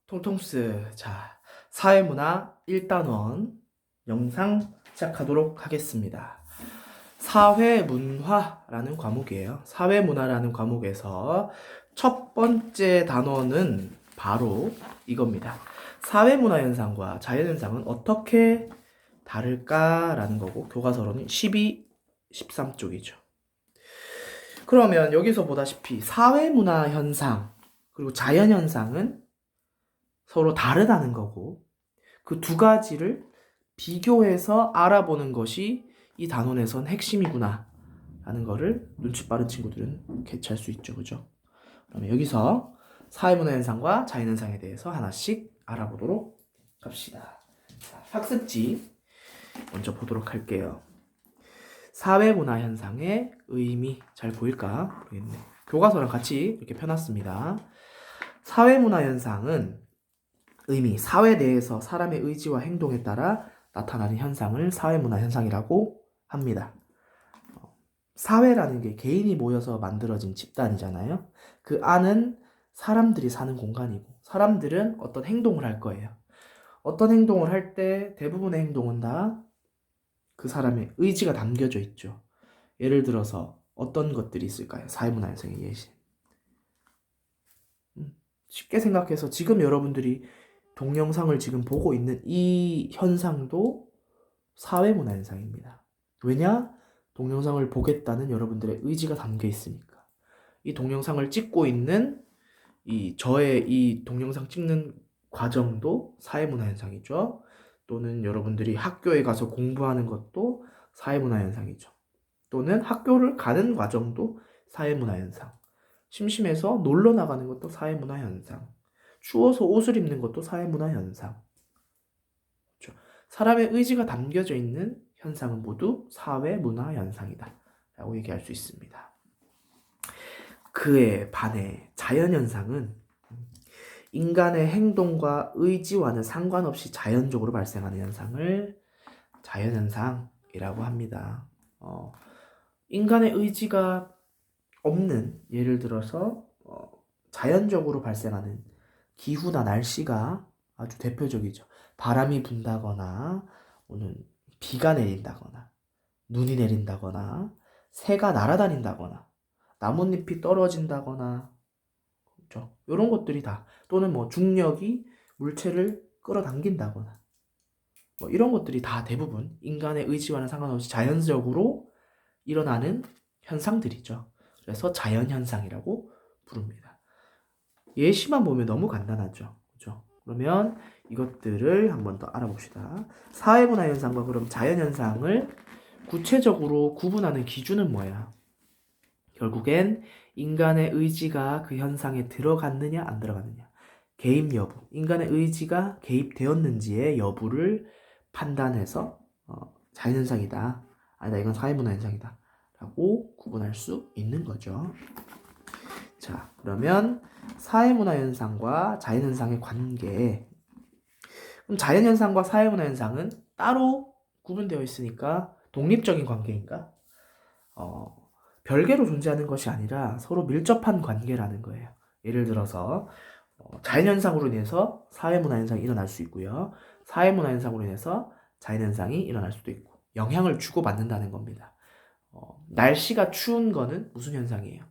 통통스. 자, 사회문화 1단원 영상 시작하도록 하겠습니다. 사회문화라는 과목이에요. 사회문화라는 과목에서 첫 번째 단원은 바로 이겁니다. 사회문화 현상과 자연현상은 어떻게 다를까라는 거고, 교과서로는 12, 13쪽이죠. 그러면 여기서 보다시피 사회문화 현상 그리고 자연현상은 서로 다르다는 거고, 그 두 가지를 비교해서 알아보는 것이 이 단원에선 핵심이구나 라는 거를 눈치 빠른 친구들은 캐치할 수 있죠. 그죠? 그러면 여기서 사회문화 현상과 자연현상에 대해서 하나씩 알아보도록 합시다. 자, 학습지 먼저 보도록 할게요. 사회문화 현상의 의미, 잘 보일까 모르겠네. 교과서랑 같이 이렇게 펴놨습니다. 사회문화 현상은 의미, 사회 내에서 사람의 의지와 행동에 따라 나타나는 현상을 사회문화 현상이라고 합니다. 사회라는 게 개인이 모여서 만들어진 집단이잖아요. 그 안은 사람들이 사는 공간이고, 사람들은 어떤 행동을 할 거예요. 어떤 행동을 할 때 대부분의 행동은 다 그 사람의 의지가 담겨져 있죠. 예를 들어서 어떤 것들이 있을까요? 사회문화 현상의 예시. 쉽게 생각해서 지금 여러분들이 동영상을 지금 보고 있는 이 현상도 사회문화 현상입니다. 왜냐? 동영상을 보겠다는 여러분들의 의지가 담겨 있으니까. 이 동영상을 찍고 있는 저의 이 동영상 찍는 과정도 사회문화 현상이죠. 또는 여러분들이 학교에 가서 공부하는 것도 사회문화 현상이죠. 또는 학교를 가는 과정도 사회문화 현상. 심심해서 놀러 나가는 것도 사회문화 현상. 추워서 옷을 입는 것도 사회문화 현상. 그렇죠? 사람의 의지가 담겨져 있는 현상은 모두 사회문화 현상이다 라고 얘기할 수 있습니다. 그에 반해 자연현상은 인간의 행동과 의지와는 상관없이 자연적으로 발생하는 현상을 자연현상이라고 합니다. 인간의 의지가 없는, 예를 들어서 자연적으로 발생하는 기후나 날씨가 아주 대표적이죠. 바람이 분다거나 오늘 비가 내린다거나 눈이 내린다거나 새가 날아다닌다거나 나뭇잎이 떨어진다거나, 그렇죠? 이런 것들이 다, 또는 뭐 중력이 물체를 끌어당긴다거나, 뭐 이런 것들이 다 대부분 인간의 의지와는 상관없이 자연적으로 일어나는 현상들이죠. 그래서 자연현상이라고 부릅니다. 예시만 보면 너무 간단하죠. 그죠? 그러면 이것들을 한번 더 알아봅시다. 사회문화 현상과 그럼 자연현상을 구체적으로 구분하는 기준은 뭐야? 결국엔 인간의 의지가 그 현상에 들어갔느냐 안 들어갔느냐, 개입 여부, 인간의 의지가 개입되었는지의 여부를 판단해서 자연현상이다, 아니다 이건 사회문화 현상이다 라고 구분할 수 있는 거죠. 자, 그러면 사회문화 현상과 자연현상의 관계. 그럼 자연현상과 사회문화 현상은 따로 구분되어 있으니까 독립적인 관계인가? 별개로 존재하는 것이 아니라 서로 밀접한 관계라는 거예요. 예를 들어서 자연현상으로 인해서 사회문화 현상이 일어날 수 있고요. 사회문화 현상으로 인해서 자연현상이 일어날 수도 있고, 영향을 주고받는다는 겁니다. 날씨가 추운 거는 무슨 현상이에요?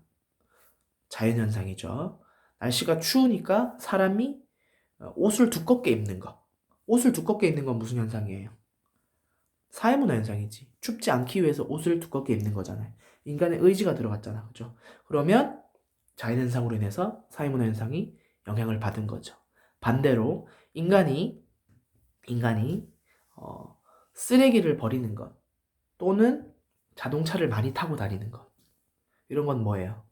자연현상이죠. 날씨가 추우니까 사람이 옷을 두껍게 입는 거. 옷을 두껍게 입는 건 무슨 현상이에요? 사회문화 현상이지. 춥지 않기 위해서 옷을 두껍게 입는 거잖아요. 인간의 의지가 들어갔잖아. 그죠? 그러면 자연현상으로 인해서 사회문화 현상이 영향을 받은 거죠. 반대로 인간이 쓰레기를 버리는 것, 또는 자동차를 많이 타고 다니는 것, 이런 건 뭐예요?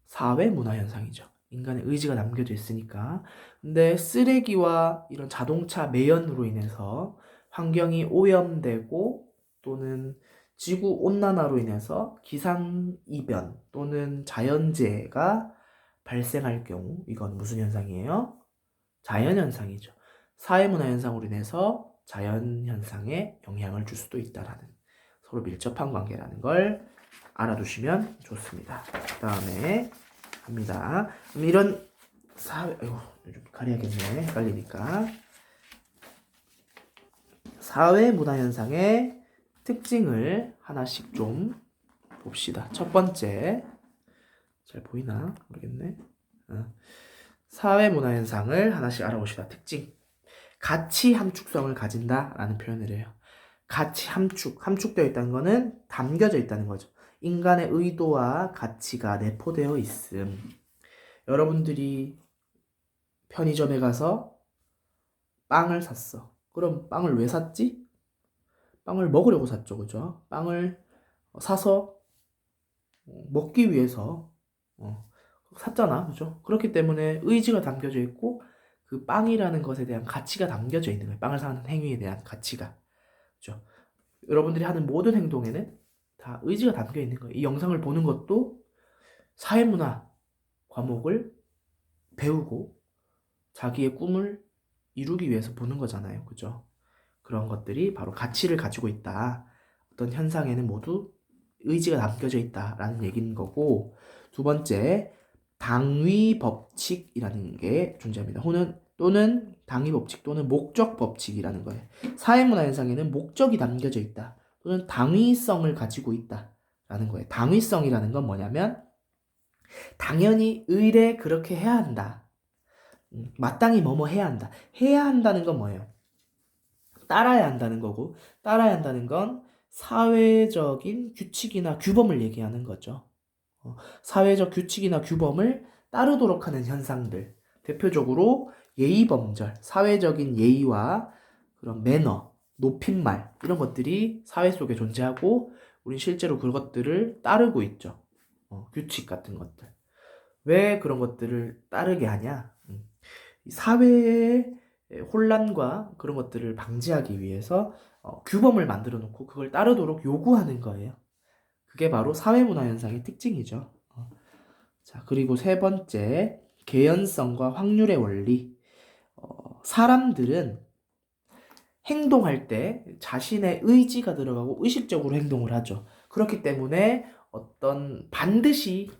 사회문화 현상이죠. 인간의 의지가 남겨져 있으니까. 근데 쓰레기와 이런 자동차 매연으로 인해서 환경이 오염되고, 또는 지구 온난화로 인해서 기상이변 또는 자연재해가 발생할 경우, 이건 무슨 현상이에요? 자연현상이죠. 사회문화 현상으로 인해서 자연현상에 영향을 줄 수도 있다라는, 서로 밀접한 관계라는 걸 알아두시면 좋습니다. 그 다음에 합니다. 이런 아이고, 좀 가려야겠네. 헷갈리니까. 사회 문화 현상의 특징을 하나씩 좀 봅시다. 첫 번째, 잘 보이나? 모르겠네. 사회 문화 현상을 하나씩 알아봅시다. 특징. 가치 함축성을 가진다라는 표현을 해요. 가치 함축되어 있다는 거는 담겨져 있다는 거죠. 인간의 의도와 가치가 내포되어 있음. 여러분들이 편의점에 가서 빵을 샀어. 그럼 빵을 왜 샀지? 빵을 먹으려고 샀죠, 그죠? 빵을 사서 먹기 위해서 샀잖아, 그죠? 그렇기 때문에 의지가 담겨져 있고 그 빵이라는 것에 대한 가치가 담겨져 있는 거예요. 빵을 사는 행위에 대한 가치가, 그죠? 여러분들이 하는 모든 행동에는 다 의지가 담겨 있는 거예요. 이 영상을 보는 것도 사회문화 과목을 배우고 자기의 꿈을 이루기 위해서 보는 거잖아요, 그죠? 그런 것들이 바로 가치를 가지고 있다. 어떤 현상에는 모두 의지가 담겨져 있다라는 얘기인 거고, 두 번째, 당위 법칙이라는 게 존재합니다. 또는 당위 법칙 또는 목적 법칙이라는 거예요. 사회문화 현상에는 목적이 담겨져 있다. 또는 당위성을 가지고 있다라는 거예요. 당위성이라는 건 뭐냐면 당연히 의례 그렇게 해야 한다. 마땅히 뭐뭐 해야 한다. 해야 한다는 건 뭐예요? 따라야 한다는 거고, 따라야 한다는 건 사회적인 규칙이나 규범을 얘기하는 거죠. 사회적 규칙이나 규범을 따르도록 하는 현상들. 대표적으로 예의범절, 사회적인 예의와 그런 매너, 높임말, 이런 것들이 사회 속에 존재하고, 우린 실제로 그것들을 따르고 있죠. 규칙 같은 것들. 왜 그런 것들을 따르게 하냐? 사회의 혼란과 그런 것들을 방지하기 위해서 규범을 만들어 놓고 그걸 따르도록 요구하는 거예요. 그게 바로 사회문화 현상의 특징이죠. 자, 그리고 세 번째, 개연성과 확률의 원리. 사람들은 행동할 때 자신의 의지가 들어가고 의식적으로 행동을 하죠. 그렇기 때문에 어떤 반드시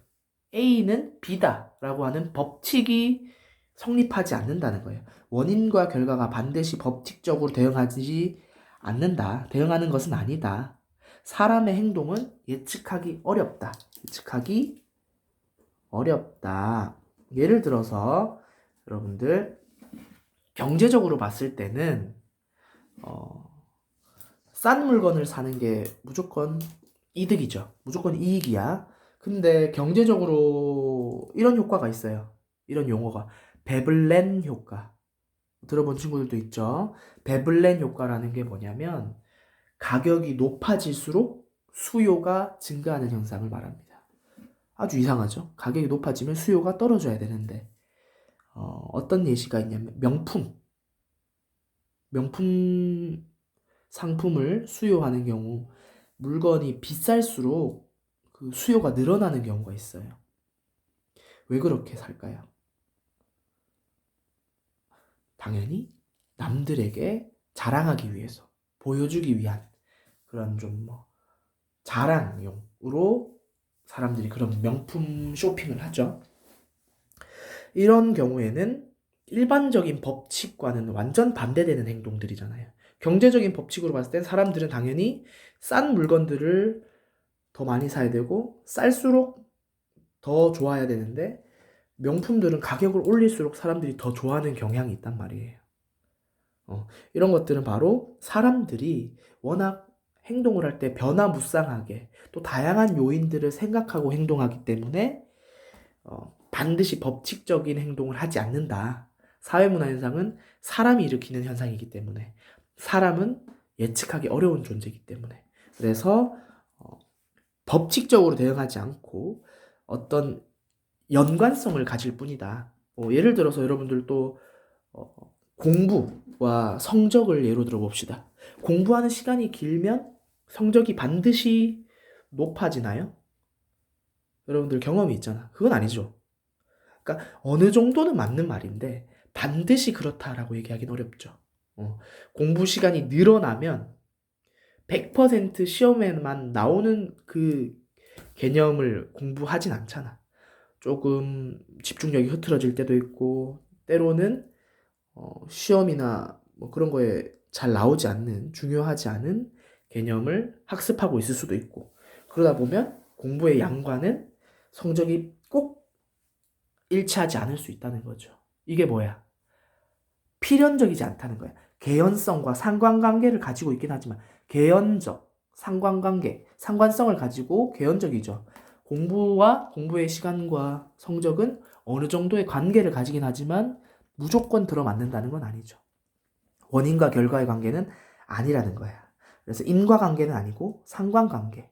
A는 B다라고 하는 법칙이 성립하지 않는다는 거예요. 원인과 결과가 반드시 법칙적으로 대응하지 않는다. 대응하는 것은 아니다. 사람의 행동은 예측하기 어렵다. 예측하기 어렵다. 예를 들어서 여러분들 경제적으로 봤을 때는 싼 물건을 사는 게 무조건 이득이죠. 무조건 이익이야. 근데 경제적으로 이런 효과가 있어요. 이런 용어가 베블렌 효과. 들어본 친구들도 있죠. 베블렌 효과라는 게 뭐냐면 가격이 높아질수록 수요가 증가하는 현상을 말합니다. 아주 이상하죠. 가격이 높아지면 수요가 떨어져야 되는데 어떤 예시가 있냐면 명품 상품을 수요하는 경우 물건이 비쌀수록 그 수요가 늘어나는 경우가 있어요. 왜 그렇게 살까요? 당연히 남들에게 자랑하기 위해서, 보여주기 위한 그런 좀 자랑용으로 사람들이 그런 명품 쇼핑을 하죠. 이런 경우에는 일반적인 법칙과는 완전 반대되는 행동들이잖아요. 경제적인 법칙으로 봤을 땐 사람들은 당연히 싼 물건들을 더 많이 사야 되고 쌀수록 더 좋아야 되는데 명품들은 가격을 올릴수록 사람들이 더 좋아하는 경향이 있단 말이에요. 이런 것들은 바로 사람들이 워낙 행동을 할 때 변화무쌍하게 또 다양한 요인들을 생각하고 행동하기 때문에 반드시 법칙적인 행동을 하지 않는다. 사회문화 현상은 사람이 일으키는 현상이기 때문에 사람은 예측하기 어려운 존재이기 때문에 그래서 법칙적으로 대응하지 않고 어떤 연관성을 가질 뿐이다. 예를 들어서 여러분들도 공부와 성적을 예로 들어 봅시다. 공부하는 시간이 길면 성적이 반드시 높아지나요? 여러분들 경험이 있잖아. 그건 아니죠. 그러니까 어느 정도는 맞는 말인데 반드시 그렇다라고 얘기하기는 어렵죠. 공부 시간이 늘어나면 100% 시험에만 나오는 그 개념을 공부하진 않잖아. 조금 집중력이 흐트러질 때도 있고, 때로는 시험이나 뭐 그런 거에 잘 나오지 않는, 중요하지 않은 개념을 학습하고 있을 수도 있고, 그러다 보면 공부의 양과는 성적이 꼭 일치하지 않을 수 있다는 거죠. 이게 뭐야? 필연적이지 않다는 거야. 개연성과 상관관계를 가지고 있긴 하지만, 개연적, 상관관계, 상관성을 가지고 개연적이죠. 공부와 공부의 시간과 성적은 어느 정도의 관계를 가지긴 하지만 무조건 들어맞는다는 건 아니죠. 원인과 결과의 관계는 아니라는 거야. 그래서 인과관계는 아니고 상관관계,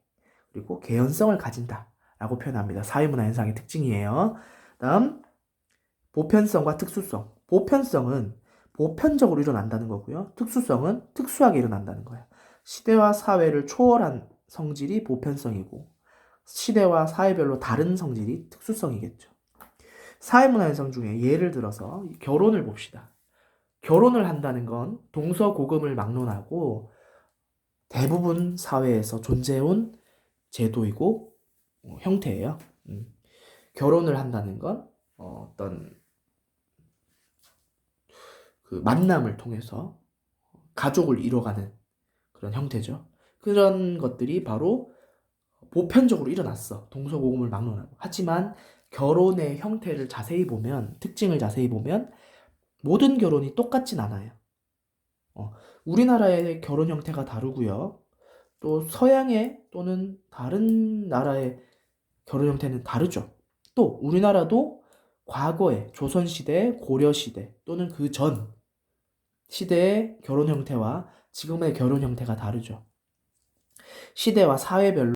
그리고 개연성을 가진다라고 표현합니다. 사회문화현상의 특징이에요. 다음, 보편성과 특수성. 보편성은 보편적으로 일어난다는 거고요. 특수성은 특수하게 일어난다는 거야. 시대와 사회를 초월한 성질이 보편성이고, 시대와 사회별로 다른 성질이 특수성이겠죠. 사회문화 현상 중에 예를 들어서 결혼을 봅시다. 결혼을 한다는 건 동서고금을 막론하고 대부분 사회에서 존재해온 제도이고 형태예요. 결혼을 한다는 건 어떤 그 만남을 통해서 가족을 이뤄가는 그런 형태죠. 그런 것들이 바로 보편적으로 일어났어. 동서고금을 막론하고. 하지만 결혼의 형태를 자세히 보면, 특징을 자세히 보면 모든 결혼이 똑같진 않아요. 우리나라의 결혼 형태가 다르고요. 또 서양의 또는 다른 나라의 결혼 형태는 다르죠. 또 우리나라도 과거에 조선시대, 고려시대 또는 그 전 시대의 결혼 형태와 지금의 결혼 형태가 다르죠. 시대와 사회별로